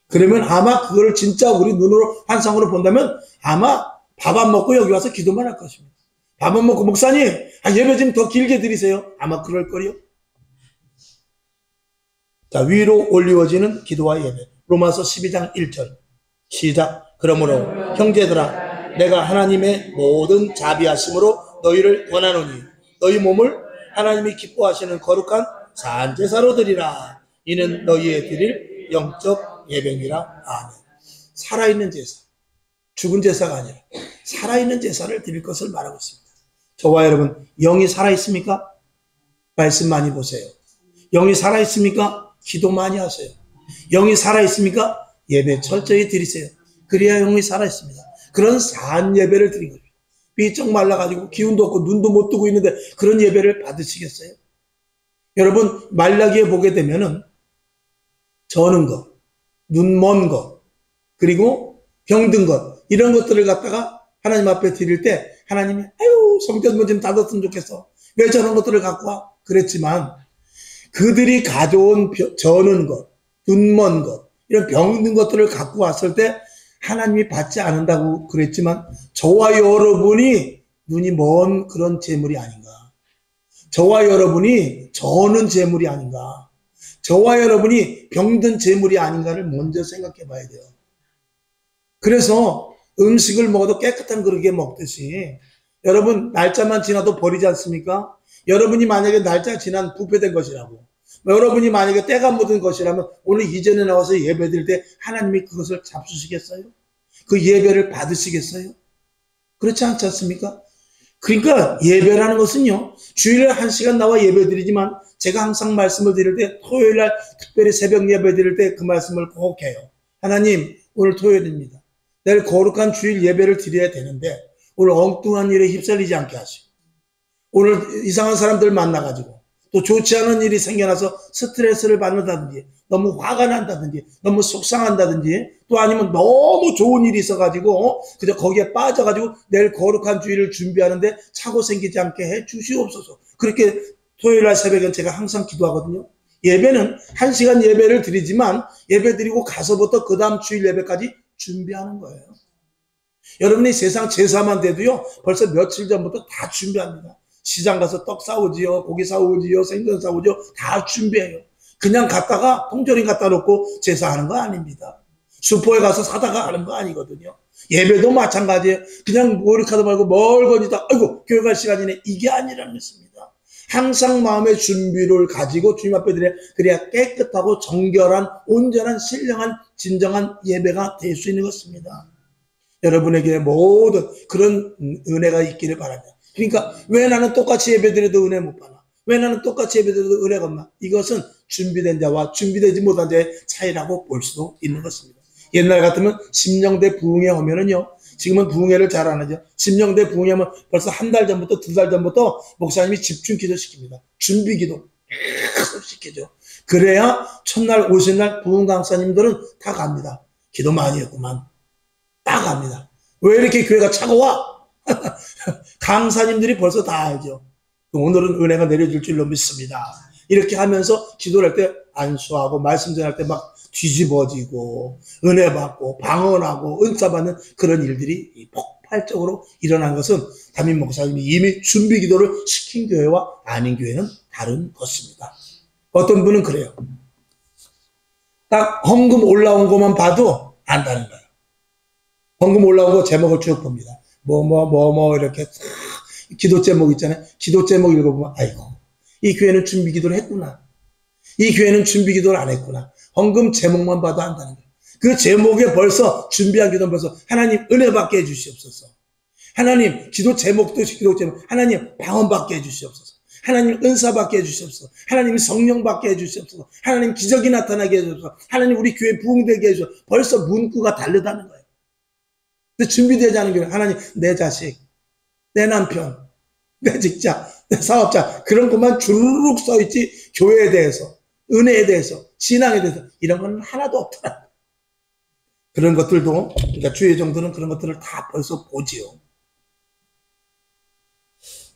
그러면 아마 그걸 진짜 우리 눈으로 환상으로 본다면 아마 밥 안 먹고 여기 와서 기도만 할 것입니다. 밥 안 먹고 목사님 예배 좀 더 길게 드리세요. 아마 그럴 거요. 자, 위로 올리워지는 기도와 예배. 로마서 12장 1절 시작. 그러므로 형제들아 내가 하나님의 모든 자비하심으로 너희를 권하노니 너희 몸을 하나님이 기뻐하시는 거룩한 산제사로 드리라. 이는 너희의 드릴 영적 예배니라. 아멘. 살아있는 제사, 죽은 제사가 아니라 살아있는 제사를 드릴 것을 말하고 있습니다. 저와 여러분, 영이 살아있습니까? 말씀 많이 보세요. 영이 살아있습니까? 기도 많이 하세요. 영이 살아있습니까? 예배 철저히 드리세요. 그래야 영이 살아있습니다. 그런 산 예배를 드린 거죠. 비쩍 말라가지고 기운도 없고 눈도 못 뜨고 있는데 그런 예배를 받으시겠어요? 여러분, 말라기에 보게 되면은 저는 것, 눈 먼 것, 그리고 병든 것, 이런 것들을 갖다가 하나님 앞에 드릴 때 하나님이 아유 성전 뭐 좀 닫았으면 좋겠어. 왜 저런 것들을 갖고 와? 그랬지만 그들이 가져온 저는 것, 눈 먼 것, 이런 병든 것들을 갖고 왔을 때 하나님이 받지 않는다고 그랬지만 저와 여러분이 눈이 먼 그런 재물이 아닌가. 저와 여러분이 저는 재물이 아닌가. 저와 여러분이 병든 재물이 아닌가를 먼저 생각해 봐야 돼요. 그래서 음식을 먹어도 깨끗한 그릇에 먹듯이 여러분 날짜만 지나도 버리지 않습니까? 여러분이 만약에 날짜 지난 부패된 것이라고 여러분이 만약에 때가 묻은 것이라면 오늘 이전에 나와서 예배 드릴 때 하나님이 그것을 잡수시겠어요? 그 예배를 받으시겠어요? 그렇지 않지 않습니까? 그러니까 예배라는 것은요, 주일에 1시간 나와 예배 드리지만 제가 항상 말씀을 드릴 때 토요일날 특별히 새벽 예배 드릴 때 그 말씀을 꼭 해요. 하나님, 오늘 토요일입니다. 내일 거룩한 주일 예배를 드려야 되는데 오늘 엉뚱한 일에 휩쓸리지 않게 하시고 오늘 이상한 사람들 만나가지고 또 좋지 않은 일이 생겨나서 스트레스를 받는다든지 너무 화가 난다든지 너무 속상한다든지 또 아니면 너무 좋은 일이 있어가지고 그저 거기에 빠져가지고 내일 거룩한 주일을 준비하는데 사고 생기지 않게 해 주시옵소서. 그렇게 토요일날 새벽엔 제가 항상 기도하거든요. 예배는 1시간 예배를 드리지만 예배 드리고 가서부터 그 다음 주일 예배까지 준비하는 거예요. 여러분이 세상 제사만 돼도요 벌써 며칠 전부터 다 준비합니다. 시장 가서 떡 사오지요, 고기 사오지요, 생선 사오지요, 다 준비해요. 그냥 갔다가 통조림 갖다 놓고 제사하는 거 아닙니다. 슈퍼에 가서 사다가 하는 거 아니거든요. 예배도 마찬가지예요. 그냥 머리카락 말고 멀거니다 아이고 교회 갈 시간이네, 이게 아니라는 것입니다. 항상 마음의 준비를 가지고 주님 앞에 드려야 그래야 깨끗하고 정결한 온전한 신령한 진정한 예배가 될 수 있는 것입니다. 여러분에게 모든 그런 은혜가 있기를 바랍니다. 그러니까 왜 나는 똑같이 예배드려도 은혜 못 받나? 왜 나는 똑같이 예배드려도 은혜가 없나? 이것은 준비된 자와 준비되지 못한 자의 차이라고 볼 수도 있는 것입니다. 옛날 같으면 심령대 부흥회 하면은요, 지금은 부흥회를 잘 안 하죠. 심령대 부흥회 하면 벌써 한 달 전부터 2달 전부터 목사님이 집중 기도 시킵니다. 준비 기도 계속 시키죠. 그래야 첫날 오신 날 부흥 강사님들은 다 갑니다. 기도 많이 했구만. 다 갑니다. 왜 이렇게 교회가 차가워? 강사님들이 벌써 다 알죠. 오늘은 은혜가 내려질 줄로 믿습니다. 이렇게 하면서 기도를 할 때 안수하고 말씀 전할 때 막 뒤집어지고 은혜 받고 방언하고 은사 받는 그런 일들이 폭발적으로 일어난 것은 담임 목사님이 이미 준비 기도를 시킨 교회와 아닌 교회는 다른 것입니다. 어떤 분은 그래요. 딱 헌금 올라온 것만 봐도 안다는 거예요. 헌금 올라오고 제목을 쭉 봅니다. 이렇게 기도 제목 있잖아요. 기도 제목 읽어보면 아이고 이 교회는 준비 기도를 했구나. 이 교회는 준비 기도를 안 했구나. 헌금 제목만 봐도 안다는 거예요. 그 제목에 벌써 준비한 기도는 벌써 하나님 은혜 받게 해주시옵소서. 하나님 기도 제목도 기도 제목 하나님 방언 받게 해주시옵소서. 하나님 은사 받게 해주시옵소서. 하나님 성령 받게 해주시옵소서. 하나님 기적이 나타나게 해주시옵소서. 하나님 우리 교회 부흥되게 해주시옵소서. 벌써 문구가 다르다는 거예요. 근데 준비되지 않은 교회 하나님 내 자식 내 남편 내 직장 내 사업자 그런 것만 주르륵 써있지 교회에 대해서 은혜에 대해서 신앙에 대해서 이런 건 하나도 없더라. 그런 것들도 그러니까 주의 정도는 그런 것들을 다 벌써 보지요.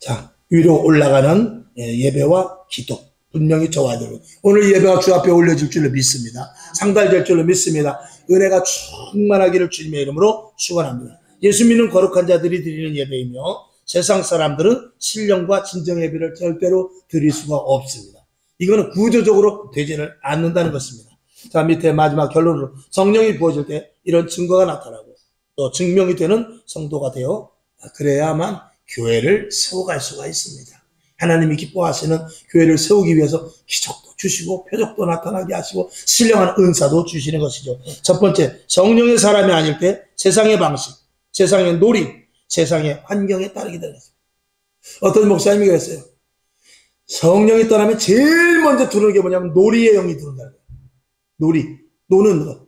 자 위로 올라가는 예배와 기도 분명히 저와 여러분 오늘 예배가 주 앞에 올려질 줄로 믿습니다. 상달될 줄로 믿습니다. 은혜가 충만하기를 주님의 이름으로 축원합니다. 예수 믿는 거룩한 자들이 드리는 예배이며 세상 사람들은 신령과 진정 예배를 절대로 드릴 수가 없습니다. 이거는 구조적으로 되지를 않는다는 것입니다. 자 밑에 마지막 결론으로 성령이 부어질 때 이런 증거가 나타나고 또 증명이 되는 성도가 되어 그래야만 교회를 세워갈 수가 있습니다. 하나님이 기뻐하시는 교회를 세우기 위해서 기적도 주시고 표적도 나타나게 하시고 신령한 은사도 주시는 것이죠. 첫 번째 성령의 사람이 아닐 때 세상의 방식, 세상의 놀이, 세상의 환경에 따르게 되는 것입니다. 어떤 목사님이 그랬어요. 성령이 떠나면 제일 먼저 들어오는 게 뭐냐면 놀이의 영이 들어온다는 거예요. 놀이, 노는 것.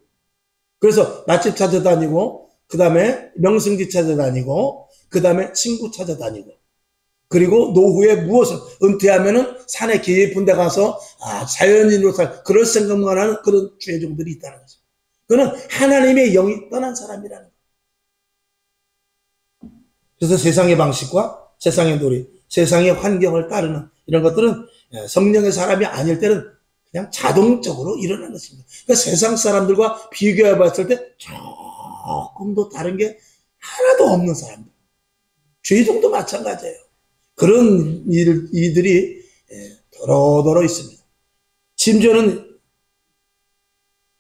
그래서 맛집 찾아다니고 그 다음에 명승지 찾아다니고 그 다음에 친구 찾아다니고 그리고 노후에 무엇을 은퇴하면은 산에 깊은 데 가서 자연인으로 살 그럴 생각만 하는 그런 주의종들이 있다는 거죠. 그는 하나님의 영이 떠난 사람이라는 거예요. 그래서 세상의 방식과 세상의 놀이, 세상의 환경을 따르는 이런 것들은 성령의 사람이 아닐 때는 그냥 자동적으로 일어나는 것입니다. 그러니까 세상 사람들과 비교해 봤을 때 조금도 다른 게 하나도 없는 사람들. 죄종도 마찬가지예요. 그런 이들이 더러더러 있습니다. 심지어는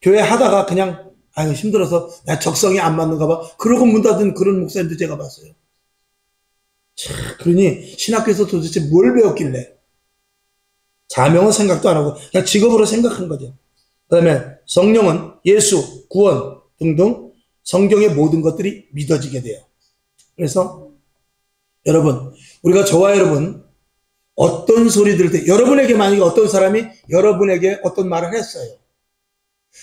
교회 하다가 그냥 힘들어서 나 적성이 안 맞는가 봐. 그러고 문 닫은 그런 목사님도 제가 봤어요. 그러니 신학교에서 도대체 뭘 배웠길래 자명은 생각도 안 하고 그냥 직업으로 생각한 거죠. 그 다음에 성령은 예수, 구원 등등 성경의 모든 것들이 믿어지게 돼요. 그래서 여러분 우리가 저와 여러분 어떤 소리 들을 때 여러분에게 만약에 어떤 사람이 여러분에게 어떤 말을 했어요.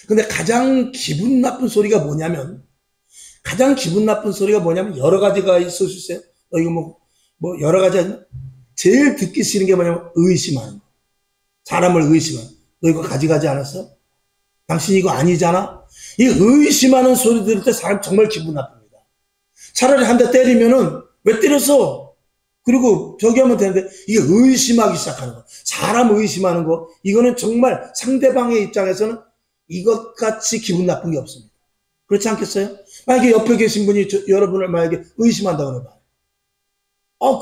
근데 가장 기분 나쁜 소리가 뭐냐면 여러 가지가 있을 수 있어요. 이거 뭐 여러 가지 아니야? 제일 듣기 싫은 게 뭐냐면 의심하는 거. 사람을 의심하는 거. 너 이거 가져가지 않았어? 당신 이거 아니잖아? 이 의심하는 소리 들을 때 사람 정말 기분 나쁩니다. 차라리 한 대 때리면은 왜 때렸어? 그리고 저기 하면 되는데 이게 의심하기 시작하는 거. 사람 의심하는 거. 이거는 정말 상대방의 입장에서는 이것같이 기분 나쁜 게 없습니다. 그렇지 않겠어요? 만약에 옆에 계신 분이 여러분을 만약에 의심한다고 그래봐.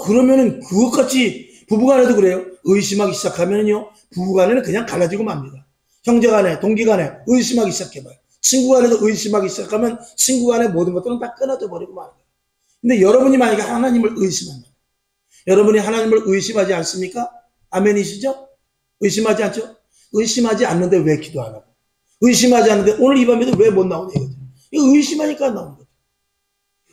그러면은 그것같이 부부간에도 그래요. 의심하기 시작하면요. 부부간에는 그냥 갈라지고 맙니다. 형제간에, 동기간에 의심하기 시작해봐요. 친구간에도 의심하기 시작하면 친구간의 모든 것들은 다 끊어져 버리고 맙니다. 근데 여러분이 만약에 하나님을 의심한다. 여러분이 하나님을 의심하지 않습니까? 아멘이시죠? 의심하지 않죠? 의심하지 않는데 왜 기도 안 하고? 의심하지 않는데 오늘 이 밤에도 왜 못 나오냐 이거죠. 이거 의심하니까 안 나오는 거죠.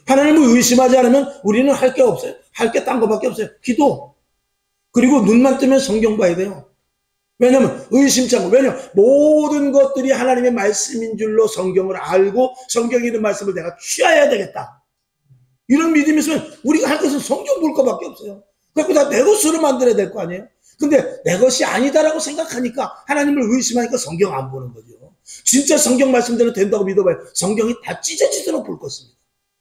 하나님을 의심하지 않으면 우리는 할 게 없어요. 할 게 딴 거밖에 없어요. 기도. 그리고 눈만 뜨면 성경 봐야 돼요. 왜냐면 의심치 않고 왜냐면 모든 것들이 하나님의 말씀인 줄로 성경을 알고 성경에 있는 말씀을 내가 취해야 되겠다. 이런 믿음이 있으면 우리가 할 것은 성경 볼 것밖에 없어요. 그래서 다 내 것으로 만들어야 될 거 아니에요. 근데 내 것이 아니다라고 생각하니까 하나님을 의심하니까 성경 안 보는 거죠. 진짜 성경 말씀대로 된다고 믿어봐요. 성경이 다 찢어지도록 볼 것입니다.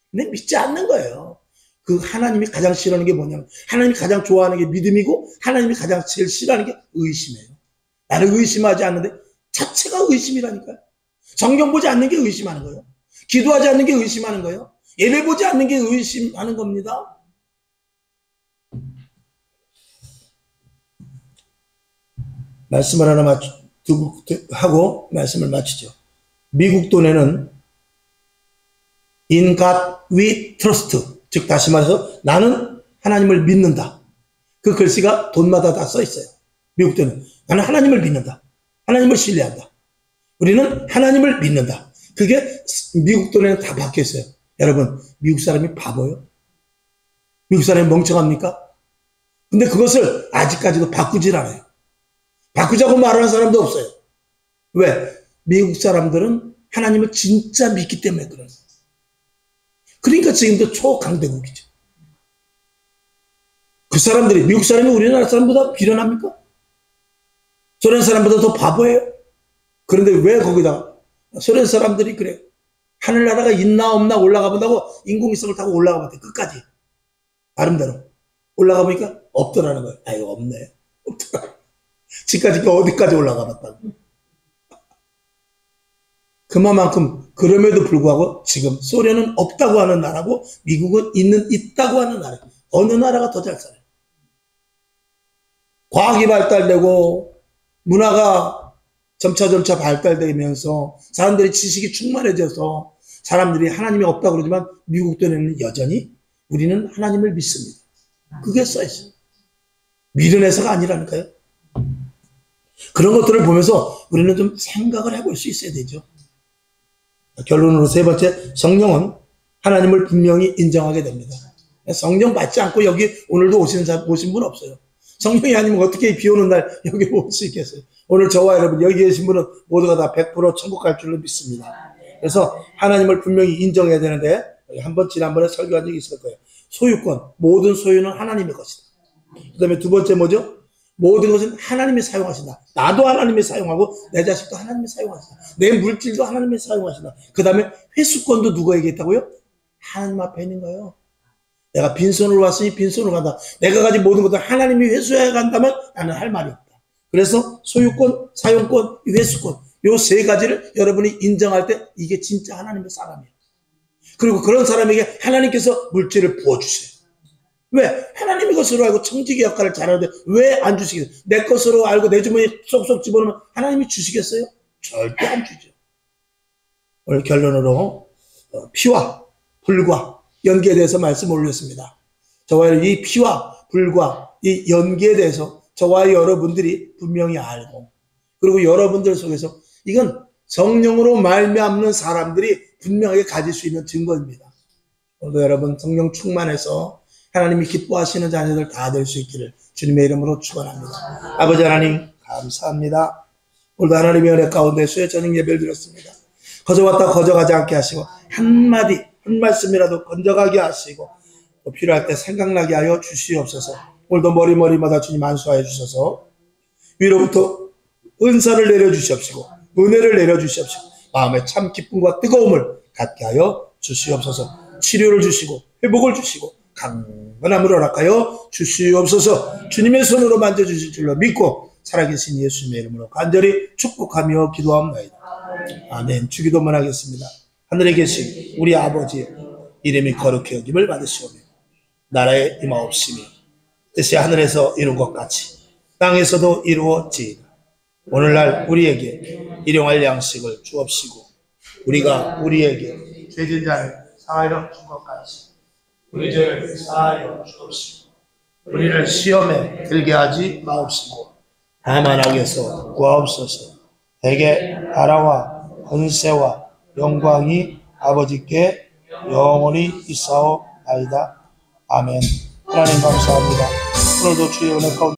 근데 믿지 않는 거예요. 그 하나님이 가장 싫어하는 게 뭐냐면 하나님이 가장 좋아하는 게 믿음이고 하나님이 가장 제일 싫어하는 게 의심이에요. 나를 의심하지 않는데 자체가 의심이라니까요. 성경 보지 않는 게 의심하는 거예요. 기도하지 않는 게 의심하는 거예요. 예배 보지 않는 게 의심하는 겁니다. 말씀을 하나 하고 말씀을 마치죠. 미국 돈에는 In God we trust. 즉 다시 말해서 나는 하나님을 믿는다. 그 글씨가 돈마다 다 써 있어요. 미국 때는 나는 하나님을 믿는다. 하나님을 신뢰한다. 우리는 하나님을 믿는다. 그게 미국 돈에는 다 박혀 있어요. 여러분, 미국 사람이 바보요? 미국 사람이 멍청합니까? 근데 그것을 아직까지도 바꾸질 않아요. 바꾸자고 말하는 사람도 없어요. 왜? 미국 사람들은 하나님을 진짜 믿기 때문에 그래요. 그러니까 지금도 초강대국이죠. 그 사람들이, 미국 사람이 우리나라 사람보다 비련합니까? 소련 사람보다 더 바보예요? 그런데 왜 거기다가 소련 사람들이 그래. 하늘나라가 있나 없나 올라가 본다고 인공위성을 타고 올라가 봤대. 끝까지. 나름대로. 올라가 보니까 없더라는 거예요. 아, 이거 없네. 없더라. 지금까지 어디까지 올라가 봤다고. 그만큼 그럼에도 불구하고 지금 소련은 없다고 하는 나라고 미국은 있다고 하는 나라. 어느 나라가 더 잘 살아요? 과학이 발달되고 문화가 점차 발달되면서 사람들이 지식이 충만해져서 사람들이 하나님이 없다고 그러지만 미국 돈에는 여전히 우리는 하나님을 믿습니다. 그게 써있어요. 미련해서가 아니라니까요. 그런 것들을 보면서 우리는 좀 생각을 해볼 수 있어야 되죠. 결론으로 세 번째, 성령은 하나님을 분명히 인정하게 됩니다. 성령 받지 않고 여기 오늘도 오신 분 없어요. 성령이 아니면 어떻게 비 오는 날 여기 올 수 있겠어요. 오늘 저와 여러분 여기 계신 분은 모두가 다 100% 천국 갈 줄로 믿습니다. 그래서 하나님을 분명히 인정해야 되는데 지난번에 설교한 적이 있을 거예요. 소유권, 모든 소유는 하나님의 것이다. 그 다음에 두 번째 뭐죠? 모든 것은 하나님이 사용하신다. 나도 하나님이 사용하고 내 자식도 하나님이 사용하신다. 내 물질도 하나님이 사용하신다. 그 다음에 회수권도 누구에게 있다고요? 하나님 앞에 있는 거예요. 내가 빈손으로 왔으니 빈손으로 간다. 내가 가진 모든 것들 하나님이 회수해 간다면 나는 할 말이 없다. 그래서 소유권, 사용권, 회수권 요 세 가지를 여러분이 인정할 때 이게 진짜 하나님의 사람이에요. 그리고 그런 사람에게 하나님께서 물질을 부어주세요. 왜? 하나님의 것으로 알고 청지기 역할을 잘하는데 왜 안 주시겠어요? 내 것으로 알고 내 주머니에 쏙쏙 집어넣으면 하나님이 주시겠어요? 절대 안 주죠. 오늘 결론으로 피와 불과 연기에 대해서 말씀을 올렸습니다. 저와 이 피와 불과 이 연기에 대해서 저와 여러분들이 분명히 알고 그리고 여러분들 속에서 이건 성령으로 말미암는 사람들이 분명하게 가질 수 있는 증거입니다. 오늘도 여러분 성령 충만해서 하나님이 기뻐하시는 자녀들 다 될 수 있기를 주님의 이름으로 축원합니다. 아버지 하나님 감사합니다. 오늘도 하나님의 은혜 가운데 수요 저녁 예배를 드렸습니다. 거저왔다 거저가지 않게 하시고 한마디 한 말씀이라도 건져가게 하시고 또 필요할 때 생각나게 하여 주시옵소서. 오늘도 머리마다 주님 안수하여 주셔서 위로부터 은사를 내려주시옵시고 은혜를 내려주시옵시고 마음에 참 기쁨과 뜨거움을 갖게 하여 주시옵소서. 치료를 주시고 회복을 주시고 강건함을 허락하여 주시옵소서. 주님의 손으로 만져주실 줄로 믿고 살아계신 예수님의 이름으로 간절히 축복하며 기도합니다. 아멘. 주기도만 하겠습니다. 하늘에 계신 우리 아버지 이름이 거룩히 여김을 받으시오며 나라에 임하옵시며 뜻이 하늘에서 이룬 것 같이 땅에서도 이루어지이다. 오늘날 우리에게 일용할 양식을 주옵시고 우리가 우리에게 죄진 자를 사하여 준 것 같이 우리 죄를 사하여 주옵시고 우리를 시험에 들게 하지 마옵시고 다만 악에서 구하옵소서. 대개 나라와 권세와 영광이 아버지께 영원히 있사옵나이다. 아멘. 하나님 감사합니다. 오늘도 주의 은혜 가운데